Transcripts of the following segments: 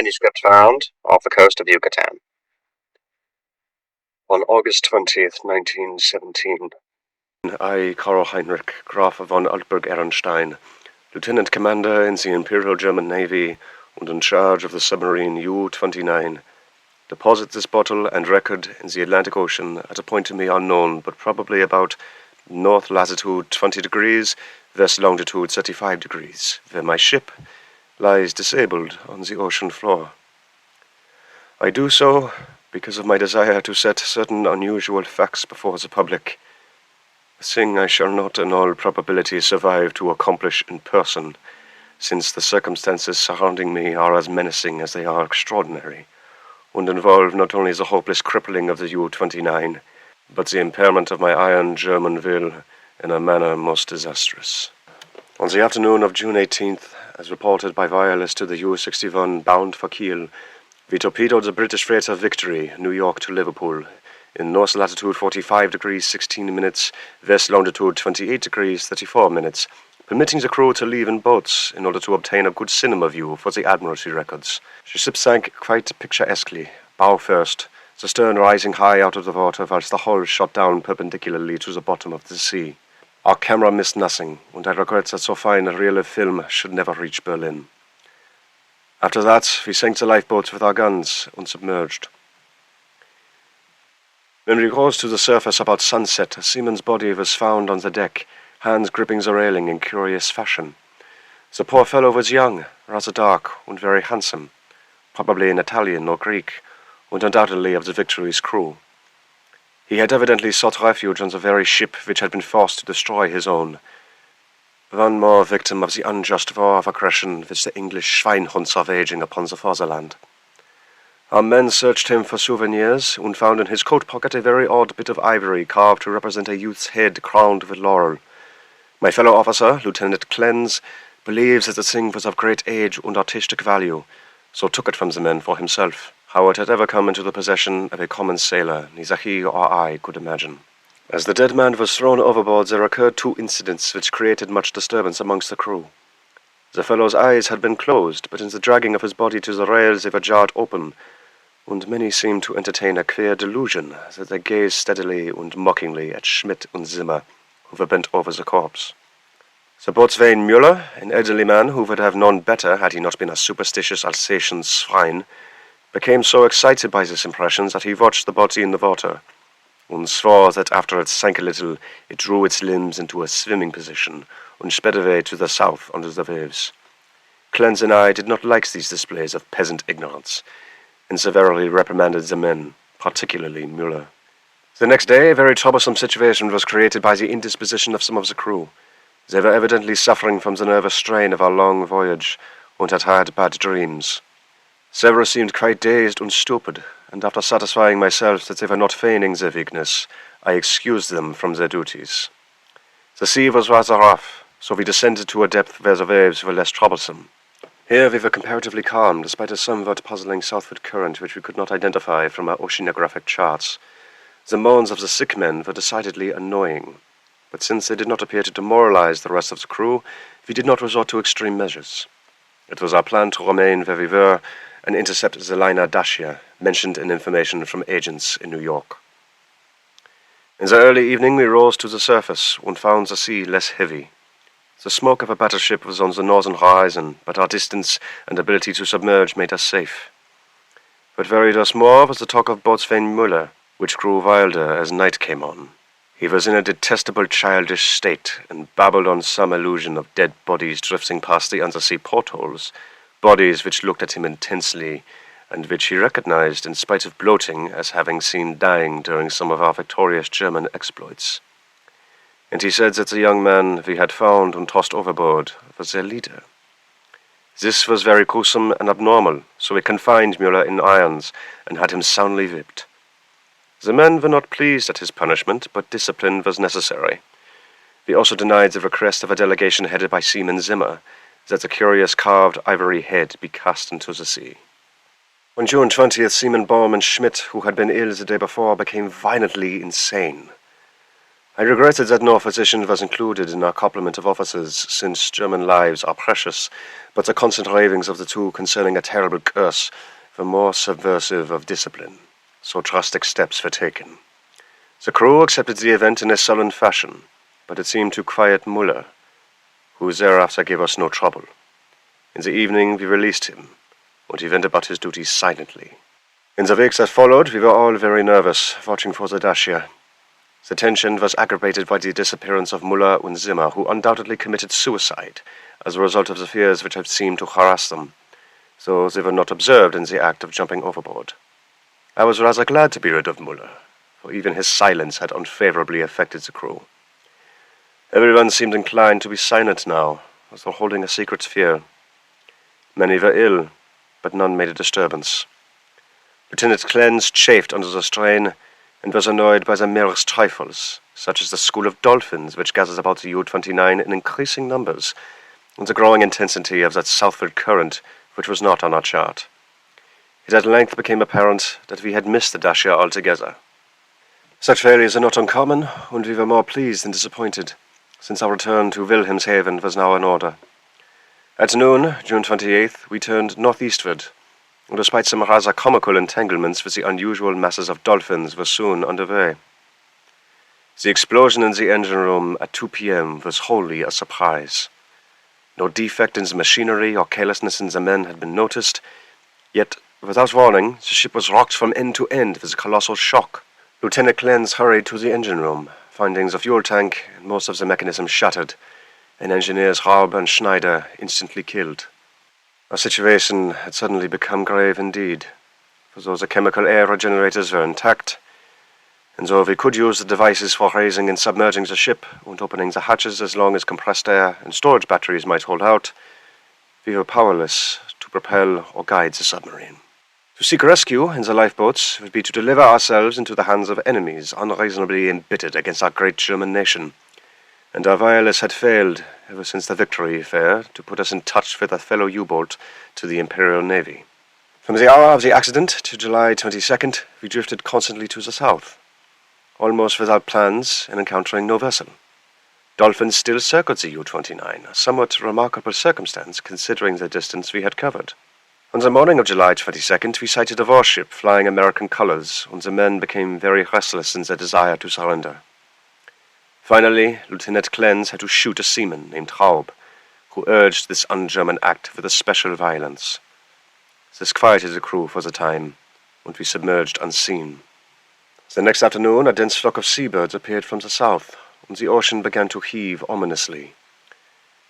manuscript found off the coast of Yucatan. On August 20th, 1917. I, Karl Heinrich, Graf von Altberg-Ehrenstein, Lieutenant Commander in the Imperial German Navy and in charge of the submarine U-29, deposit this bottle and record in the Atlantic Ocean at a point to me unknown, but probably about north latitude 20 degrees, west longitude 35 degrees, where my ship lies disabled on the ocean floor. I do so because of my desire to set certain unusual facts before the public, a thing I shall not in all probability survive to accomplish in person, since the circumstances surrounding me are as menacing as they are extraordinary, and involve not only the hopeless crippling of the U-29, but the impairment of my iron German will in a manner most disastrous. On the afternoon of June 18th, as reported by wireless to the U-61 bound for Kiel, we torpedoed the British freighter Victory, New York to Liverpool, in north latitude 45 degrees 16 minutes, west longitude 28 degrees 34 minutes, permitting the crew to leave in boats in order to obtain a good cinema view for the Admiralty records. The ship sank quite picturesquely, bow first, the stern rising high out of the water whilst the hull shot down perpendicularly to the bottom of the sea. Our camera missed nothing, and I regret that so fine a reel of film should never reach Berlin. After that, we sank the lifeboats with our guns and submerged. When we rose to the surface about sunset, a seaman's body was found on the deck, hands gripping the railing in curious fashion. The poor fellow was young, rather dark, and very handsome, probably an Italian or Greek, and undoubtedly of the Victory's crew. He had evidently sought refuge on the very ship which had been forced to destroy his own. One more victim of the unjust war of aggression which the English schweinhunds are waging upon the fatherland. Our men searched him for souvenirs, and found in his coat pocket a very odd bit of ivory carved to represent a youth's head crowned with laurel. My fellow officer, Lieutenant Klenze, believes that the thing was of great age and artistic value, so took it from the men for himself. How it had ever come into the possession of a common sailor, neither he or I could imagine. As the dead man was thrown overboard, there occurred two incidents which created much disturbance amongst the crew. The fellow's eyes had been closed, but in the dragging of his body to the rails they were jarred open, and many seemed to entertain a queer delusion that they gazed steadily and mockingly at Schmidt and Zimmer, who were bent over the corpse. The boatswain Müller, an elderly man who would have known better had he not been a superstitious Alsatian swine, became so excited by this impression that he watched the body in the water, and swore that after it sank a little, it drew its limbs into a swimming position, and sped away to the south under the waves. Klenze and I did not like these displays of peasant ignorance, and severely reprimanded the men, particularly Müller. The next day, a very troublesome situation was created by the indisposition of some of the crew. They were evidently suffering from the nervous strain of our long voyage, and had had bad dreams. Several seemed quite dazed and stupid, and after satisfying myself that they were not feigning their weakness, I excused them from their duties. The sea was rather rough, so we descended to a depth where the waves were less troublesome. Here we were comparatively calm, despite a somewhat puzzling southward current which we could not identify from our oceanographic charts. The moans of the sick men were decidedly annoying, but since they did not appear to demoralize the rest of the crew, we did not resort to extreme measures. It was our plan to remain where we were and intercept the liner Dacia, mentioned in information from agents in New York. In the early evening we rose to the surface and found the sea less heavy. The smoke of a battleship was on the northern horizon, but our distance and ability to submerge made us safe. What worried us more was the talk of boatswain Müller, which grew wilder as night came on. He was in a detestable childish state, and babbled on some illusion of dead bodies drifting past the undersea portholes, bodies which looked at him intensely, and which he recognized in spite of bloating as having seen dying during some of our victorious German exploits. And he said that the young man we had found and tossed overboard was their leader. This was very gruesome and abnormal, so we confined Müller in irons and had him soundly whipped. The men were not pleased at his punishment, but discipline was necessary. We also denied the request of a delegation headed by Seaman Zimmer, that the curious carved ivory head be cast into the sea. On June 20th, Seaman Baum and Schmidt, who had been ill the day before, became violently insane. I regretted that no physician was included in our complement of officers, since German lives are precious, but the constant ravings of the two concerning a terrible curse were more subversive of discipline, so drastic steps were taken. The crew accepted the event in a sullen fashion, but it seemed to quiet Muller, who thereafter gave us no trouble. In the evening we released him, and he went about his duties silently. In the weeks that followed, we were all very nervous, watching for the Dacia. The tension was aggravated by the disappearance of Muller and Zimmer, who undoubtedly committed suicide as a result of the fears which had seemed to harass them, though they were not observed in the act of jumping overboard. I was rather glad to be rid of Muller, for even his silence had unfavorably affected the crew. Everyone seemed inclined to be silent now, as though holding a secret fear. Many were ill, but none made a disturbance. Lieutenant Klenze chafed under the strain, and was annoyed by the merest trifles, such as the school of dolphins which gathers about the U-29 in increasing numbers, and the growing intensity of that southward current which was not on our chart. It at length became apparent that we had missed the Dacia altogether. Such failures are not uncommon, and we were more pleased than disappointed, since our return to Wilhelmshaven was now in order. At noon, June 28th, we turned northeastward, and despite some rather comical entanglements with the unusual masses of dolphins, were soon underway. The explosion in the engine room at 2 p.m. was wholly a surprise. No defect in the machinery or carelessness in the men had been noticed, yet, without warning, the ship was rocked from end to end with a colossal shock. Lieutenant Klenze hurried to the engine room, finding the fuel tank and most of the mechanism shattered, and engineers Raub and Schneider instantly killed. Our situation had suddenly become grave indeed, for though the chemical air generators were intact, and though we could use the devices for raising and submerging the ship and opening the hatches as long as compressed air and storage batteries might hold out, we were powerless to propel or guide the submarine. To seek rescue in the lifeboats would be to deliver ourselves into the hands of enemies unreasonably embittered against our great German nation, and our wireless had failed ever since the Victory affair to put us in touch with a fellow U-boat to the Imperial Navy. From the hour of the accident to July 22nd, we drifted constantly to the south, almost without plans and encountering no vessel. Dolphins still circled the U-29, a somewhat remarkable circumstance considering the distance we had covered. On the morning of July 22nd, we sighted a warship flying American colors, and the men became very restless in their desire to surrender. Finally, Lieutenant Klenze had to shoot a seaman named Raub, who urged this un-German act with a special violence. This quieted the crew for the time, and we submerged unseen. The next afternoon, a dense flock of seabirds appeared from the south, and the ocean began to heave ominously.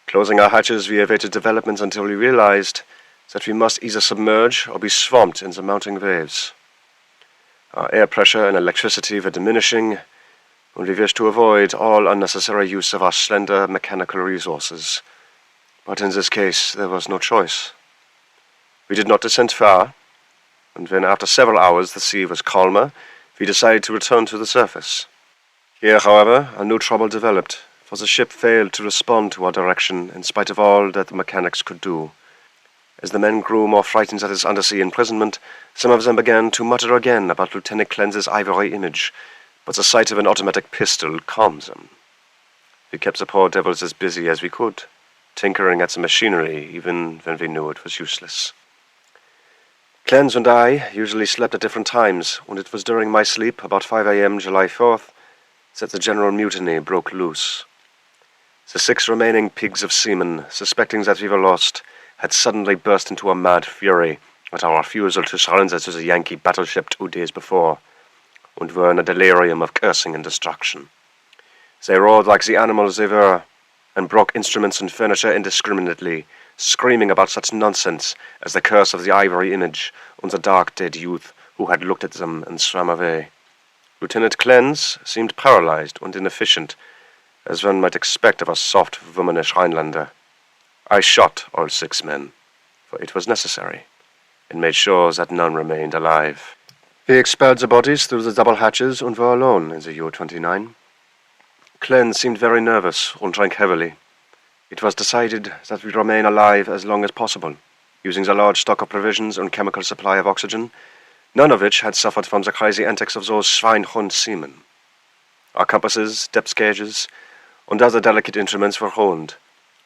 Closing our hatches, we awaited developments until we realized that we must either submerge or be swamped in the mounting waves. Our air pressure and electricity were diminishing, and we wished to avoid all unnecessary use of our slender mechanical resources. But in this case, there was no choice. We did not descend far, and when after several hours the sea was calmer, we decided to return to the surface. Here, however, a new trouble developed, for the ship failed to respond to our direction in spite of all that the mechanics could do. As the men grew more frightened at his undersea imprisonment, some of them began to mutter again about Lieutenant Klenze's ivory image, but the sight of an automatic pistol calmed them. We kept the poor devils as busy as we could, tinkering at the machinery even when we knew it was useless. Klenze and I usually slept at different times, and it was during my sleep, about 5 a.m. July 4th, that the general mutiny broke loose. The 6 remaining pigs of seamen, suspecting that we were lost, had suddenly burst into a mad fury at our refusal to surrender to the Yankee battleship 2 days before, and were in a delirium of cursing and destruction. They roared like the animals they were, and broke instruments and furniture indiscriminately, screaming about such nonsense as the curse of the ivory image and the dark dead youth who had looked at them and swam away. Lieutenant Klenze seemed paralyzed and inefficient, as one might expect of a soft, womanish Rhinelander. I shot all 6 men, for it was necessary, and made sure that none remained alive. We expelled the bodies through the double hatches and were alone in the U-29. Klenze seemed very nervous and drank heavily. It was decided that we remain alive as long as possible, using the large stock of provisions and chemical supply of oxygen, none of which had suffered from the crazy antics of those Schweinhund seamen. Our compasses, depth gauges, and other delicate instruments were honed,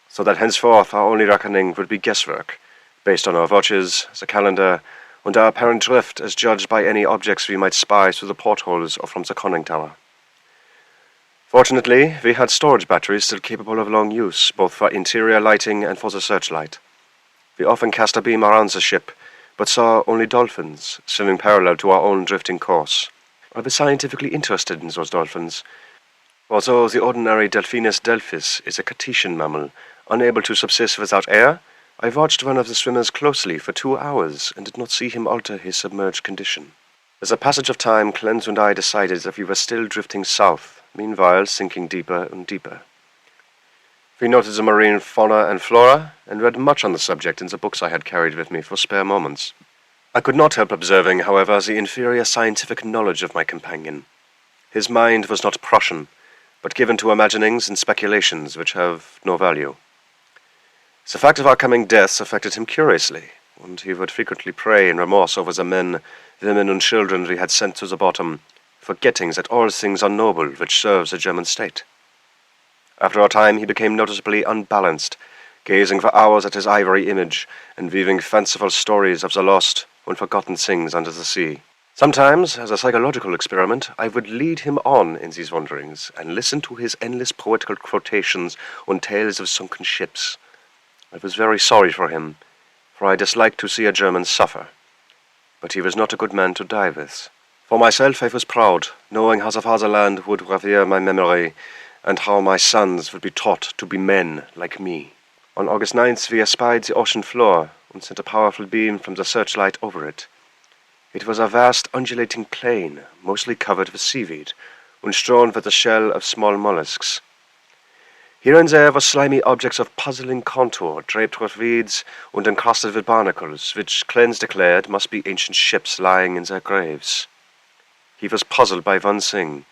so that henceforth our only reckoning would be guesswork, based on our watches, the calendar, and our apparent drift as judged by any objects we might spy through the portholes or from the conning tower. Fortunately, we had storage batteries still capable of long use, both for interior lighting and for the searchlight. We often cast a beam around the ship, but saw only dolphins, swimming parallel to our own drifting course. I was scientifically interested in those dolphins. Although the ordinary Delphinus delphis is a cetacean mammal, unable to subsist without air, I watched one of the swimmers closely for 2 hours and did not see him alter his submerged condition. With the passage of time, Klenze and I decided that we were still drifting south, meanwhile sinking deeper and deeper. We noted the marine fauna and flora, and read much on the subject in the books I had carried with me for spare moments. I could not help observing, however, the inferior scientific knowledge of my companion. His mind was not Prussian, but given to imaginings and speculations which have no value. The fact of our coming deaths affected him curiously, and he would frequently pray in remorse over the men, women, and children we had sent to the bottom, forgetting that all things are noble which serve the German state. After a time he became noticeably unbalanced, gazing for hours at his ivory image, and weaving fanciful stories of the lost and forgotten things under the sea. Sometimes, as a psychological experiment, I would lead him on in these wanderings, and listen to his endless poetical quotations and tales of sunken ships. I was very sorry for him, for I disliked to see a German suffer. But he was not a good man to die with. For myself I was proud, knowing how the fatherland would revere my memory, and how my sons would be taught to be men like me. On August 9th we espied the ocean floor, and sent a powerful beam from the searchlight over it. It was a vast undulating plain, mostly covered with seaweed, and strewn with the shell of small mollusks. Here and there were slimy objects of puzzling contour, draped with weeds and encrusted with barnacles, which Klenze declared must be ancient ships lying in their graves. He was puzzled by one thing,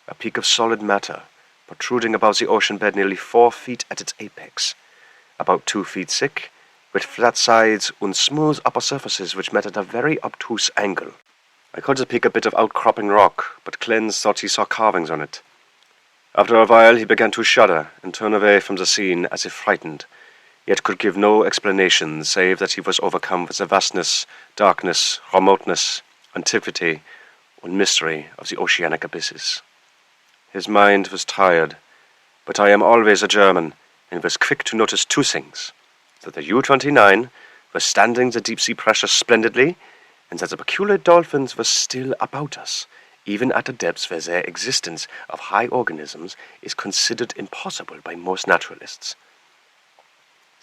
a peak of solid matter, protruding above the ocean bed nearly 4 feet at its apex, about 2 feet thick, with flat sides and smooth upper surfaces which met at a very obtuse angle. I called the peak a bit of outcropping rock, but Klenze thought he saw carvings on it. After a while he began to shudder and turn away from the scene as if frightened, yet could give no explanation save that he was overcome with the vastness, darkness, remoteness, antiquity, and mystery of the oceanic abysses. His mind was tired, but I am always a German, and was quick to notice 2 things: that the U-29 was standing the deep-sea pressure splendidly, and that the peculiar dolphins were still about us, even at a depth where their existence of high organisms is considered impossible by most naturalists.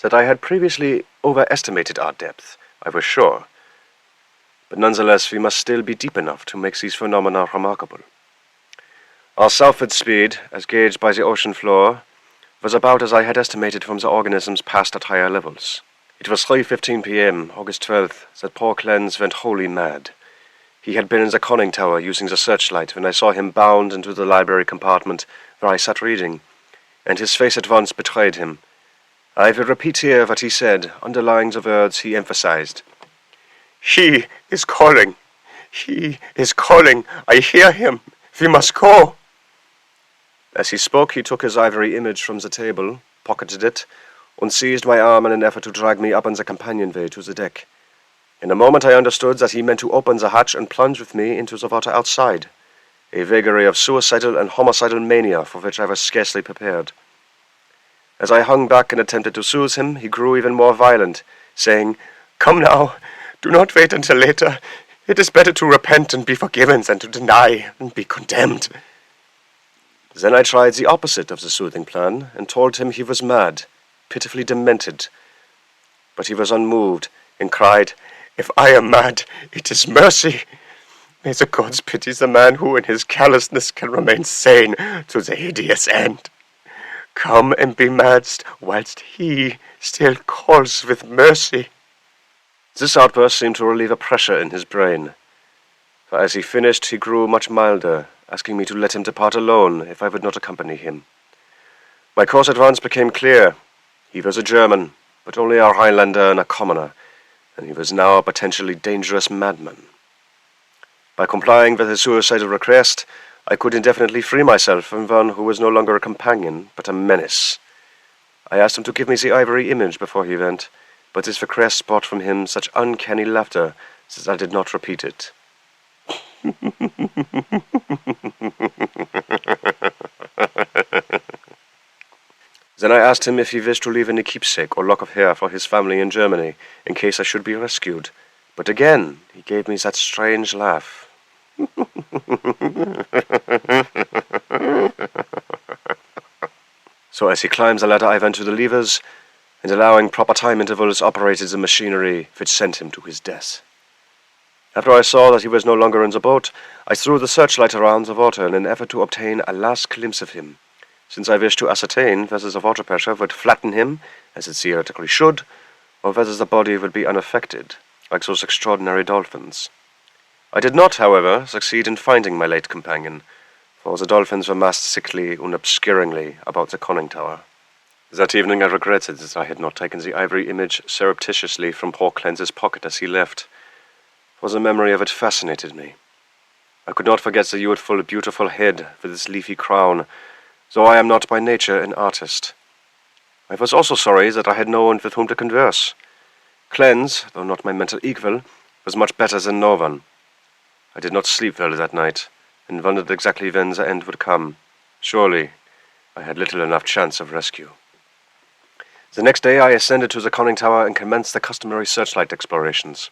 That I had previously overestimated our depth, I was sure, but nonetheless we must still be deep enough to make these phenomena remarkable. Our southward speed, as gauged by the ocean floor, was about as I had estimated from the organisms passed at higher levels. It was 3:15 p.m., August 12th, that poor Klenze went wholly mad. He had been in the conning tower using the searchlight when I saw him bound into the library compartment where I sat reading, and his face at once betrayed him. I will repeat here what he said, underlying the words he emphasized. "He is calling. He is calling. I hear him. We must go." As he spoke, he took his ivory image from the table, pocketed it, and seized my arm in an effort to drag me up on the companionway to the deck. In a moment I understood that he meant to open the hatch and plunge with me into the water outside, a vagary of suicidal and homicidal mania for which I was scarcely prepared. As I hung back and attempted to soothe him, he grew even more violent, saying, "Come now, do not wait until later. It is better to repent and be forgiven than to deny and be condemned." Then I tried the opposite of the soothing plan, and told him he was mad, pitifully demented. But he was unmoved, and cried, "If I am mad, it is mercy. May the gods pity the man who in his callousness can remain sane to the hideous end. Come and be mad whilst he still calls with mercy." This outburst seemed to relieve a pressure in his brain, for as he finished he grew much milder, asking me to let him depart alone if I would not accompany him. My course at once became clear. He was a German, but only a Highlander and a commoner, and he was now a potentially dangerous madman. By complying with his suicidal request, I could indefinitely free myself from one who was no longer a companion, but a menace. I asked him to give me the ivory image before he went, but his request brought from him such uncanny laughter that I did not repeat it. Then I asked him if he wished to leave any keepsake or lock of hair for his family in Germany, in case I should be rescued. But again he gave me that strange laugh. So as he climbed the ladder, I went to the levers, and allowing proper time intervals, operated the machinery which sent him to his death. After I saw that he was no longer in the boat, I threw the searchlight around the water in an effort to obtain a last glimpse of him, since I wished to ascertain whether the water pressure would flatten him, as it theoretically should, or whether the body would be unaffected, like those extraordinary dolphins. I did not, however, succeed in finding my late companion, for the dolphins were massed thickly and obscuringly about the conning tower. That evening I regretted that I had not taken the ivory image surreptitiously from poor Klenze's pocket as he left, for the memory of it fascinated me. I could not forget the youthful, beautiful head with its leafy crown, though I am not by nature an artist. I was also sorry that I had no one with whom to converse. Klenze, though not my mental equal, was much better than no one. I did not sleep well that night, and wondered exactly when the end would come. Surely I had little enough chance of rescue. The next day I ascended to the conning tower and commenced the customary searchlight explorations.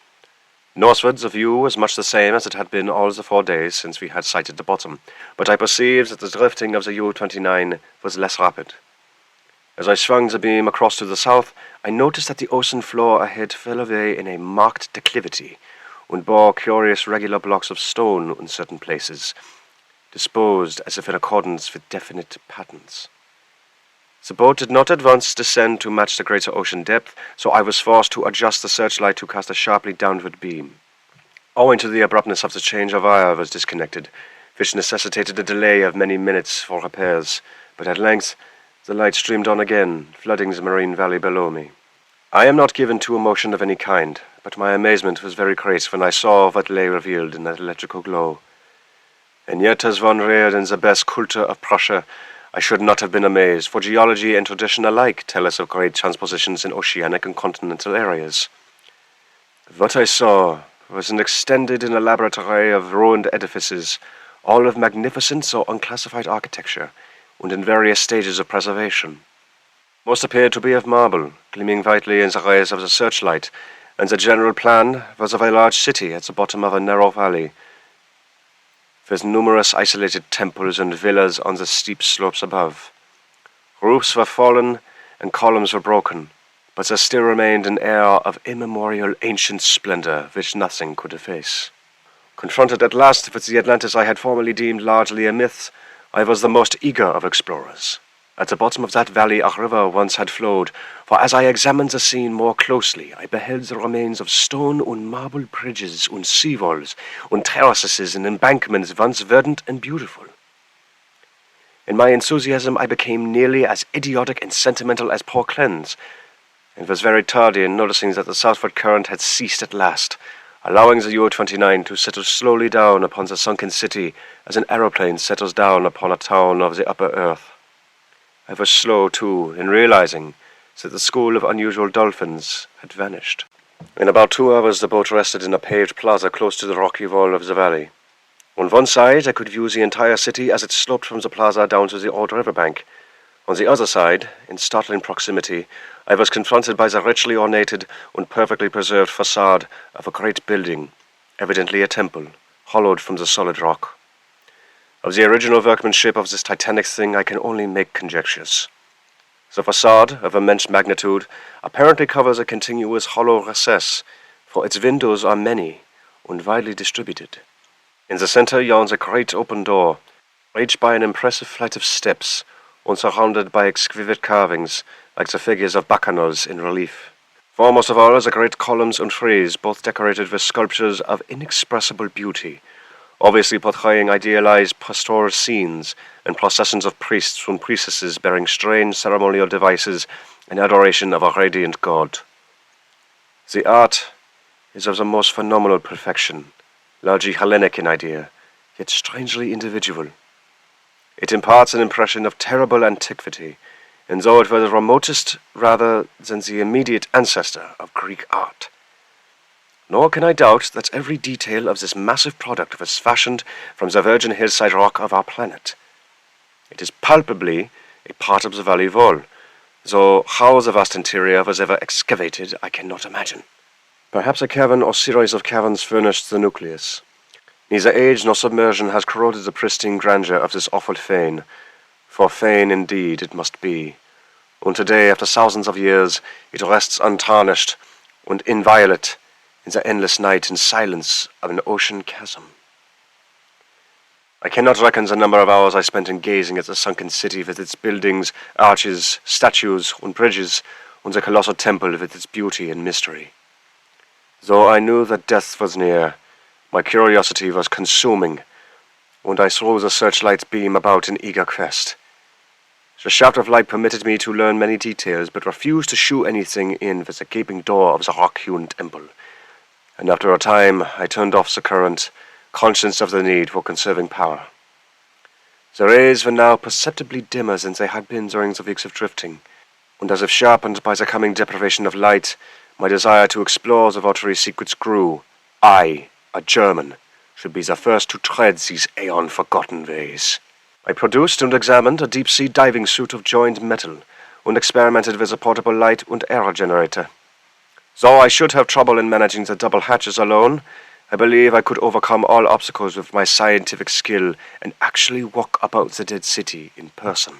Northward the view was much the same as it had been all the 4 days since we had sighted the bottom, but I perceived that the drifting of the U-29 was less rapid. As I swung the beam across to the south, I noticed that the ocean floor ahead fell away in a marked declivity, and bore curious regular blocks of stone in certain places, disposed as if in accordance with definite patterns. The boat did not at once descend to match the greater ocean depth, so I was forced to adjust the searchlight to cast a sharply downward beam. Owing to the abruptness of the change of wire, I was disconnected, which necessitated a delay of many minutes for repairs, but at length the light streamed on again, flooding the marine valley below me. I am not given to emotion of any kind, but my amazement was very great when I saw what lay revealed in that electrical glow. And yet, as one reared in the best culture of Prussia, I should not have been amazed, for geology and tradition alike tell us of great transpositions in oceanic and continental areas. What I saw was an extended and elaborate array of ruined edifices, all of magnificent or unclassified architecture, and in various stages of preservation. Most appeared to be of marble, gleaming brightly in the rays of the searchlight, and the general plan was of a large city at the bottom of a narrow valley, with numerous isolated temples and villas on the steep slopes above. Roofs were fallen and columns were broken, but there still remained an air of immemorial ancient splendor which nothing could efface. Confronted at last with the Atlantis I had formerly deemed largely a myth, I was the most eager of explorers. At the bottom of that valley a river once had flowed, for as I examined the scene more closely, I beheld the remains of stone and marble bridges and seawalls, and terraces and embankments once verdant and beautiful. In my enthusiasm I became nearly as idiotic and sentimental as poor Klenze, and was very tardy in noticing that the southward current had ceased at last, allowing the U-29 to settle slowly down upon the sunken city as an aeroplane settles down upon a town of the upper earth. I was slow, too, in realizing that the school of unusual dolphins had vanished. In about 2 hours the boat rested in a paved plaza close to the rocky wall of the valley. On one side I could view the entire city as it sloped from the plaza down to the old riverbank. On the other side, in startling proximity, I was confronted by the richly ornated and perfectly preserved facade of a great building, evidently a temple, hollowed from the solid rock. Of the original workmanship of this titanic thing I can only make conjectures. The facade, of immense magnitude, apparently covers a continuous hollow recess, for its windows are many and widely distributed. In the center yawns a great open door, reached by an impressive flight of steps, and surrounded by exquisite carvings, like the figures of bacchanals in relief. Foremost of all are the great columns and frieze, both decorated with sculptures of inexpressible beauty, obviously portraying idealized pastoral scenes and processions of priests and priestesses bearing strange ceremonial devices in adoration of a radiant god. The art is of the most phenomenal perfection, largely Hellenic in idea, yet strangely individual. It imparts an impression of terrible antiquity, and though it were the remotest rather than the immediate ancestor of Greek art. Nor can I doubt that every detail of this massive product was fashioned from the virgin hillside rock of our planet. It is palpably a part of the valley wall, though how the vast interior was ever excavated I cannot imagine. Perhaps a cavern or series of caverns furnished the nucleus. Neither age nor submersion has corroded the pristine grandeur of this awful fane, for fane indeed it must be. And today, after thousands of years, it rests untarnished and inviolate in the endless night and silence of an ocean chasm. I cannot reckon the number of hours I spent in gazing at the sunken city with its buildings, arches, statues, and bridges, and the colossal temple with its beauty and mystery. Though I knew that death was near, my curiosity was consuming, and I threw the searchlight's beam about in eager quest. The shaft of light permitted me to learn many details, but refused to shoot anything in with the gaping door of the rock-hewn temple, and after a time I turned off the current, conscious of the need for conserving power. The rays were now perceptibly dimmer than they had been during the weeks of drifting, and as if sharpened by the coming deprivation of light, my desire to explore the watery secrets grew. I, a German, should be the first to tread these aeon-forgotten ways. I produced and examined a deep-sea diving suit of joined metal, and experimented with a portable light and air generator. Though I should have trouble in managing the double hatches alone, I believe I could overcome all obstacles with my scientific skill and actually walk about the dead city in person.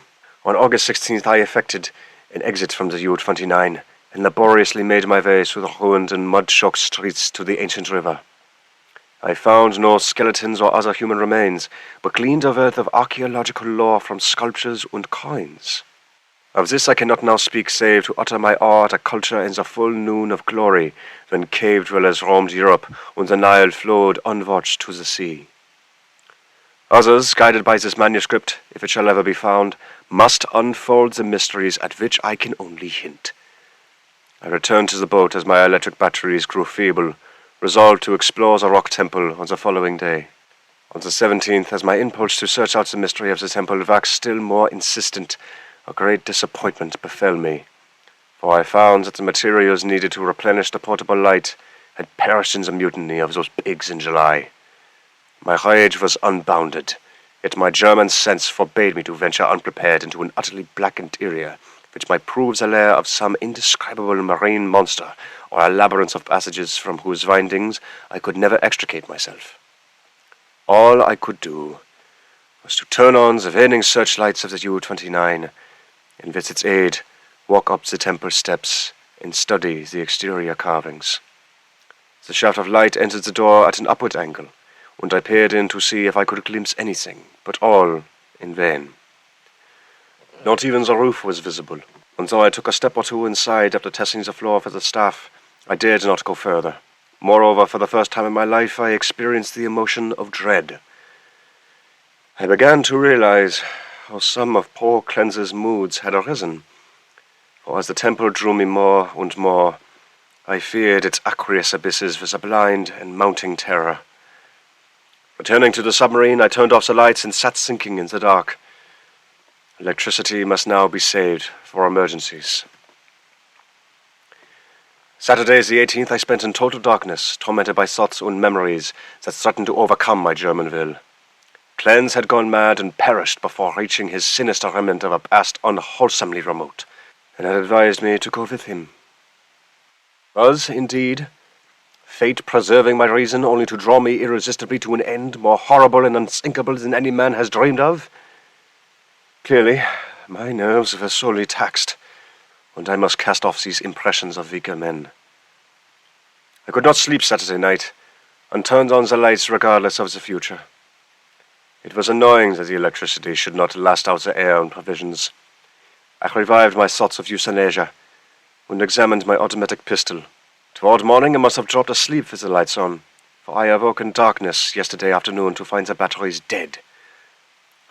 On August 16th, I effected an exit from the U-29 and laboriously made my way through the ruined and mud-choked streets to the ancient river. I found no skeletons or other human remains, but gleaned a wealth of archaeological lore from sculptures and coins. Of this I cannot now speak save to utter my awe at a culture in the full noon of glory, when cave dwellers roamed Europe and the Nile flowed unwatched to the sea. Others, guided by this manuscript, if it shall ever be found, must unfold the mysteries at which I can only hint. I returned to the boat as my electric batteries grew feeble, resolved to explore the rock temple on the following day. On the 17th, as my impulse to search out the mystery of the temple waxed still more insistent, a great disappointment befell me, for I found that the materials needed to replenish the portable light had perished in the mutiny of those pigs in July. My rage was unbounded, yet my German sense forbade me to venture unprepared into an utterly black interior, which might prove the lair of some indescribable marine monster, or a labyrinth of passages from whose windings I could never extricate myself. All I could do was to turn on the waning searchlights of the U-29, and with its aid walk up the temple steps and study the exterior carvings. The shaft of light entered the door at an upward angle, and I peered in to see if I could glimpse anything, but all in vain. Not even the roof was visible, and though I took a step or two inside after testing the floor for the staff, I dared not go further. Moreover, for the first time in my life, I experienced the emotion of dread. I began to realize how some of poor Klenze's moods had arisen, for as the temple drew me more and more, I feared its aqueous abysses with a blind and mounting terror. Returning to the submarine, I turned off the lights and sat thinking in the dark. Electricity must now be saved for emergencies. Saturday, the 18th, I spent in total darkness, tormented by thoughts and memories that threatened to overcome my German will. Klenze had gone mad and perished before reaching his sinister remnant of a past unwholesomely remote, and had advised me to go with him. Was, indeed, fate preserving my reason only to draw me irresistibly to an end more horrible and unthinkable than any man has dreamed of? Clearly, my nerves were sorely taxed, and I must cast off these impressions of weaker men. I could not sleep Saturday night, and turned on the lights regardless of the future. It was annoying that the electricity should not last out the air and provisions. I revived my thoughts of euthanasia, and examined my automatic pistol. Toward morning I must have dropped asleep with the lights on, for I awoke in darkness yesterday afternoon to find the batteries dead.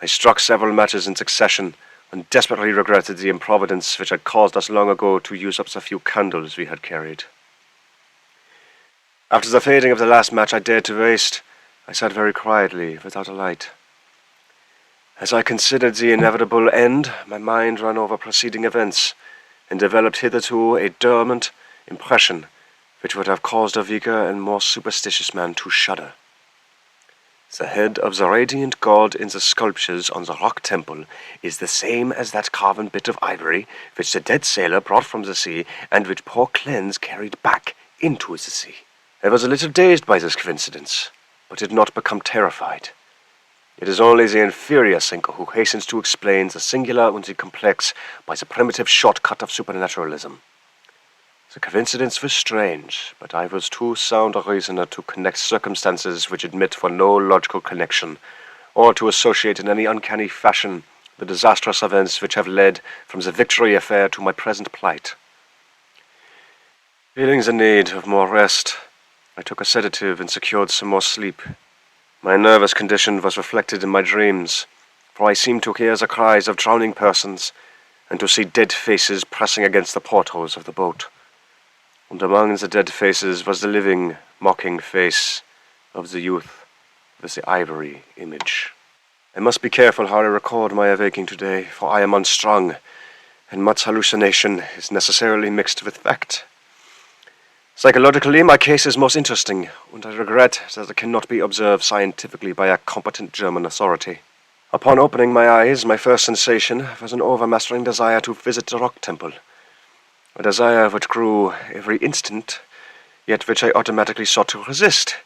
I struck several matches in succession, and desperately regretted the improvidence which had caused us long ago to use up the few candles we had carried. After the fading of the last match I dared to waste, I sat very quietly without a light. As I considered the inevitable end, my mind ran over preceding events, and developed hitherto a dormant impression which would have caused a weaker and more superstitious man to shudder. The head of the radiant god in the sculptures on the rock temple is the same as that carven bit of ivory which the dead sailor brought from the sea and which poor Klenze carried back into the sea. I was a little dazed by this coincidence, but did not become terrified. It is only the inferior thinker who hastens to explain the singular and the complex by the primitive shortcut of supernaturalism. The coincidence was strange, but I was too sound a reasoner to connect circumstances which admit for no logical connection, or to associate in any uncanny fashion the disastrous events which have led from the Victory affair to my present plight. Feeling the need of more rest, I took a sedative and secured some more sleep. My nervous condition was reflected in my dreams, for I seemed to hear the cries of drowning persons, and to see dead faces pressing against the portholes of the boat. And among the dead faces was the living, mocking face of the youth with the ivory image. I must be careful how I record my awaking today, for I am unstrung, and much hallucination is necessarily mixed with fact. Psychologically, my case is most interesting, and I regret that it cannot be observed scientifically by a competent German authority. Upon opening my eyes, my first sensation was an overmastering desire to visit the rock temple. A desire which grew every instant, yet which I automatically sought to resist,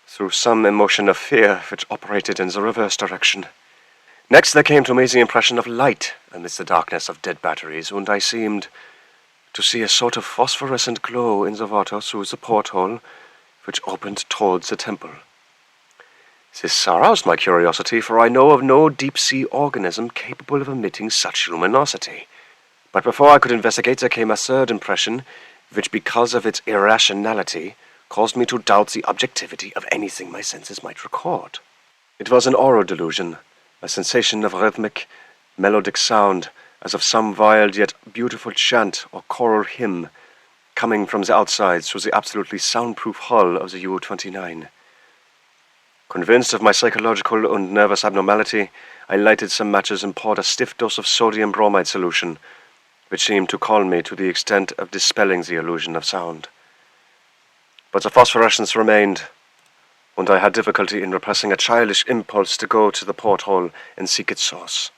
through some emotion of fear which operated in the reverse direction. Next there came to me the impression of light amidst the darkness of dead batteries, and I seemed to see a sort of phosphorescent glow in the water through the porthole which opened towards the temple. This aroused my curiosity, for I know of no deep-sea organism capable of emitting such luminosity. But before I could investigate, there came a third impression, which, because of its irrationality, caused me to doubt the objectivity of anything my senses might record. It was an aural delusion, a sensation of rhythmic, melodic sound, as of some wild yet beautiful chant or choral hymn, coming from the outside through the absolutely soundproof hull of the U-29. Convinced of my psychological and nervous abnormality, I lighted some matches and poured a stiff dose of sodium bromide solution, which seemed to calm me to the extent of dispelling the illusion of sound. But the phosphorescence remained, and I had difficulty in repressing a childish impulse to go to the porthole and seek its source.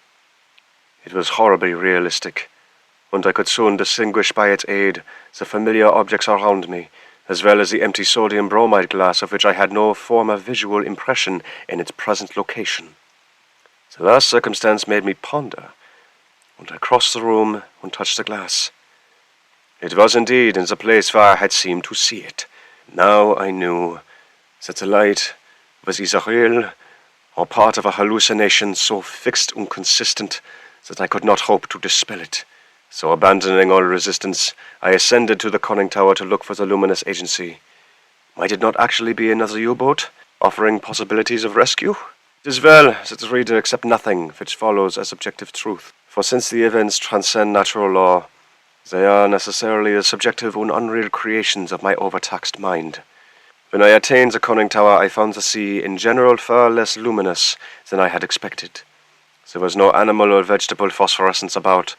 It was horribly realistic, and I could soon distinguish by its aid the familiar objects around me, as well as the empty sodium bromide glass of which I had no former visual impression in its present location. The last circumstance made me ponder, and I crossed the room and touched the glass. It was indeed in the place where I had seemed to see it. Now I knew that the light was either real or part of a hallucination so fixed and consistent that I could not hope to dispel it. So, abandoning all resistance, I ascended to the conning tower to look for the luminous agency. Might it not actually be another U-boat, offering possibilities of rescue? It is well that the reader accept nothing which follows as objective truth, for since the events transcend natural law, they are necessarily the subjective and unreal creations of my overtaxed mind. When I attained the conning tower, I found the sea in general far less luminous than I had expected. There was no animal or vegetable phosphorescence about,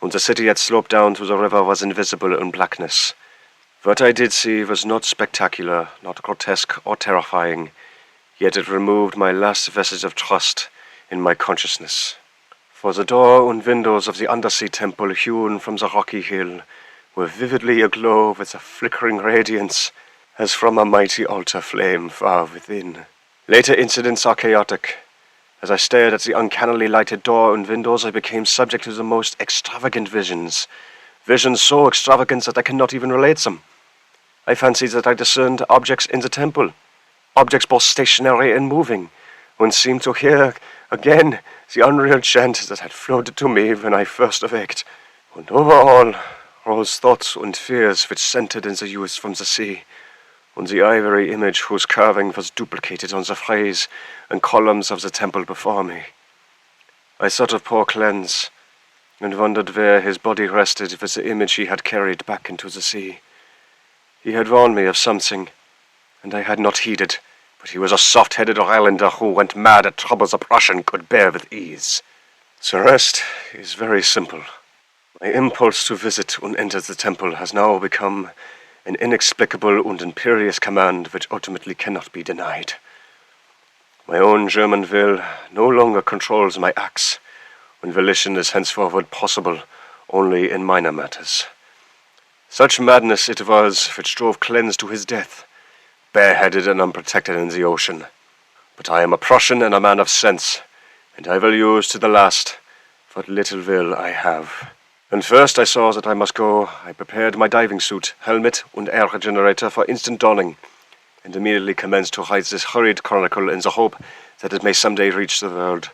and the city had sloped down to the river was invisible in blackness. What I did see was not spectacular, not grotesque or terrifying, yet it removed my last vestige of trust in my consciousness. For the door and windows of the undersea temple hewn from the rocky hill were vividly aglow with a flickering radiance, as from a mighty altar flame far within. Later incidents are chaotic. As I stared at the uncannily lighted door and windows, I became subject to the most extravagant visions. Visions so extravagant that I cannot even relate them. I fancied that I discerned objects in the temple, objects both stationary and moving, and seemed to hear again the unreal chant that had floated to me when I first awaked. And over all rose thoughts and fears which centered in the youth from the sea, and the ivory image whose carving was duplicated on the frieze and columns of the temple before me. I thought of poor Klenze, and wondered where his body rested with the image he had carried back into the sea. He had warned me of something, and I had not heeded, but he was a soft-headed Highlander who went mad at troubles a Prussian could bear with ease. The rest is very simple. My impulse to visit and enter the temple has now become an inexplicable and imperious command which ultimately cannot be denied. My own German will no longer controls my acts, when volition is henceforward possible only in minor matters. Such madness it was which drove Klenze to his death, bareheaded and unprotected in the ocean. But I am a Prussian and a man of sense, and I will use to the last what little will I have. When first I saw that I must go, I prepared my diving suit, helmet, and air generator for instant donning, and immediately commenced to write this hurried chronicle in the hope that it may someday reach the world.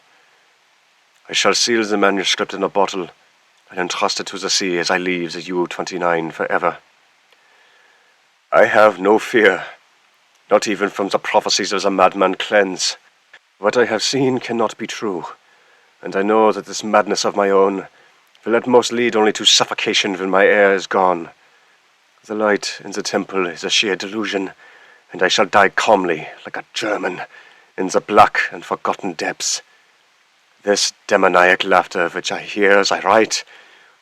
I shall seal the manuscript in a bottle and entrust it to the sea as I leave the U-29 forever. I have no fear, not even from the prophecies of the madman Klenze. What I have seen cannot be true, and I know that this madness of my own will at most lead only to suffocation when my air is gone. The light in the temple is a sheer delusion, and I shall die calmly, like a German, in the black and forgotten depths. This demoniac laughter which I hear as I write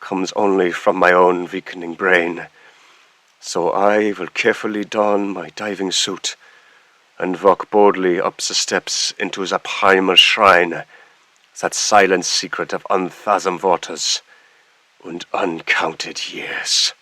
comes only from my own weakening brain. So I will carefully don my diving suit and walk boldly up the steps into the primal shrine, that silent secret of unfathomed waters and uncounted years.